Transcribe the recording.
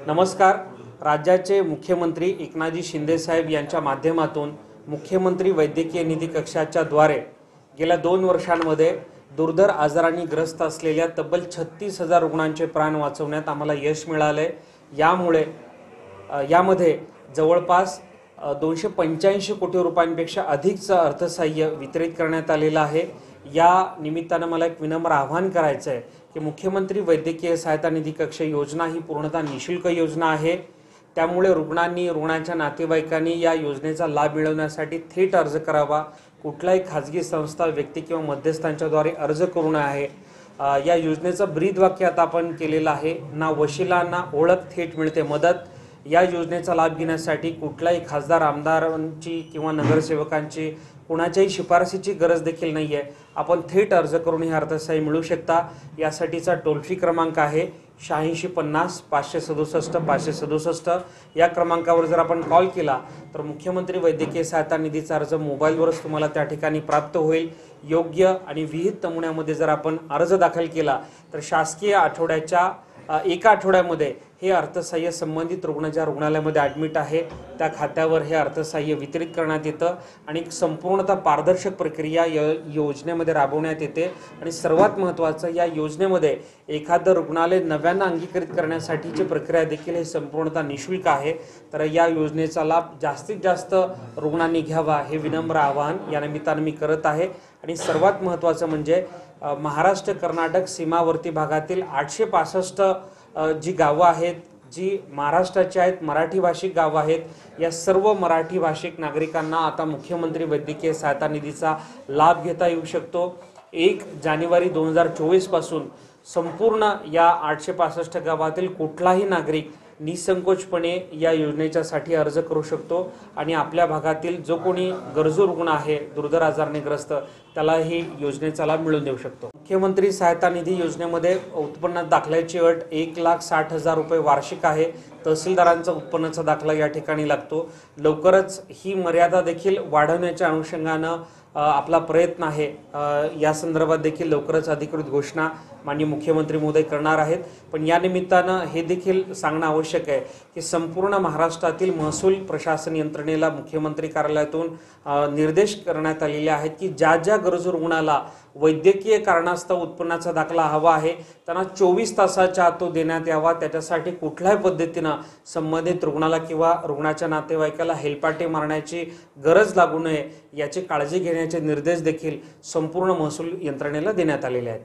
नमस्कार। राज्याचे मुख्यमंत्री एकनाथजी शिंदे साहेब यांच्या माध्यमातून मुख्यमंत्री वैद्यकीय निधी कक्षाच्या द्वारे गेल्या 2 वर्षांमध्ये दुर्धर आजारांनी ग्रस्त असलेल्या तब्बल 36,000 रुग्णांचे प्राण वाचवण्यात आम्हाला यश मिळाले। यामध्ये जवळपास 285 कोटी रुपयांपेक्षा अधिकचं अर्थसहाय्य वितरित करण्यात आलेलं आहे। या निमित्तानं मला एक विनम्र आवाहन करायचं आहे की मुख्यमंत्री वैद्यकीय सहायता निधी कक्ष योजना ही पूर्णतः निशुल्क योजना आहे। त्यामुळे रुग्णांच्या नातेवाईकांनी या योजनेचा लाभ मिळवण्यासाठी थेट अर्ज करावा। कुठलाही खाजगी संस्था, व्यक्ती किंवा मध्यस्थांच्याद्वारे अर्ज करू नये। या योजनेचं ब्रीदवाक्य आता आपण केलेलं आहे, ना वशिला ना ओळख, थेट मिळते मदत। या योजनेचा लाभ घेण्यासाठी कुठलाही खासदार, आमदारांची किंवा नगरसेवकांची कोणाच्याही शिफारसीची गरज देखील नाही आहे। आपण थेट अर्ज करून हे अर्थसहाय्य मिळू शकता। यासाठीचा टोल फ्री क्रमांक आहे 8650 567 567। या क्रमांकावर जर आपण कॉल केला तर मुख्यमंत्री वैद्यकीय सहायता निधीचा अर्ज मोबाईलवरच तुम्हाला त्या ठिकाणी प्राप्त होईल। योग्य आणि विहित नमुन्यामध्ये जर आपण अर्ज दाखल केला तर शासकीय आठवड्याच्या एका आठवड्यामध्ये हे अर्थसहाय्य संबंधित रुग्ण ज्या रुग्णालयामध्ये ॲडमिट आहे त्या खात्यावर हे अर्थसहाय्य वितरित करण्यात येतं आणि संपूर्णतः पारदर्शक प्रक्रिया योजनेमध्ये राबवण्यात येते। आणि सर्वात महत्त्वाचं, या योजनेमध्ये एखादं रुग्णालय नव्यानं अंगीकृत करण्यासाठीची प्रक्रिया देखील हे संपूर्णतः निशुल्क आहे। तर या योजनेचा लाभ जास्तीत जास्त रुग्णांनी घ्यावा हे विनम्र आवाहन या निमित्तानं मी करत आहे। आणि सर्वात महत्त्वाचं म्हणजे महाराष्ट्र कर्नाटक सीमावर्ती भागातील 865 जी गावं आहेत, जी महाराष्ट्राची आहेत, मराठी भाषिक गावं आहेत, या सर्व मराठी भाषिक नागरिकांना आता मुख्यमंत्री वैद्यकीय सहायता निधीचा लाभ घेता येऊ शकतो। 1 जानेवारी 2024 पासून संपूर्ण या 865 गावातील कुठलाही नागरिक निसंकोचपणे या योजनेच्यासाठी अर्ज करू शकतो आणि आपल्या भागातील जो कोणी गरजू रुग्ण आहे, दुर्धर आजाराने ग्रस्त, त्याला ही योजनेचा लाभ मिळवून देऊ शकतो। मुख्यमंत्री सहायता निधी योजनेमध्ये उत्पन्न दाखल्याची अट 1,60,000 रुपये वार्षिक आहे। तहसीलदारांचा उत्पन्नाचा दाखला या ठिकाणी लागतो। लवकरच ही मर्यादा देखील वाढवण्याच्या अनुषंगानं आपला प्रयत्न आहे। या संदर्भात देखील लवकरच अधिकृत घोषणा माननीय मुख्यमंत्री महोदय करणार आहेत। पण या निमित्तानं हे देखील सांगणं आवश्यक आहे की संपूर्ण महाराष्ट्रातील महसूल प्रशासन यंत्रणेला मुख्यमंत्री कार्यालयातून निर्देश करण्यात आलेले आहेत की ज्या ज्या गरजू रुग्णाला वैद्यकीय कारणास्तव उत्पन्नाचा दाखला हवा आहे त्यांना 24 तासाच्या आत तो देण्यात यावा। त्याच्यासाठी कुठल्याही पद्धतीनं संबंधित रुग्णाला किंवा रुग्णाच्या नातेवाईकाला हेलपाटे मारण्याची गरज लागू नये याची काळजी घेण्याचे निर्देश देखील संपूर्ण महसूल यंत्रणेला देण्यात आलेले आहेत।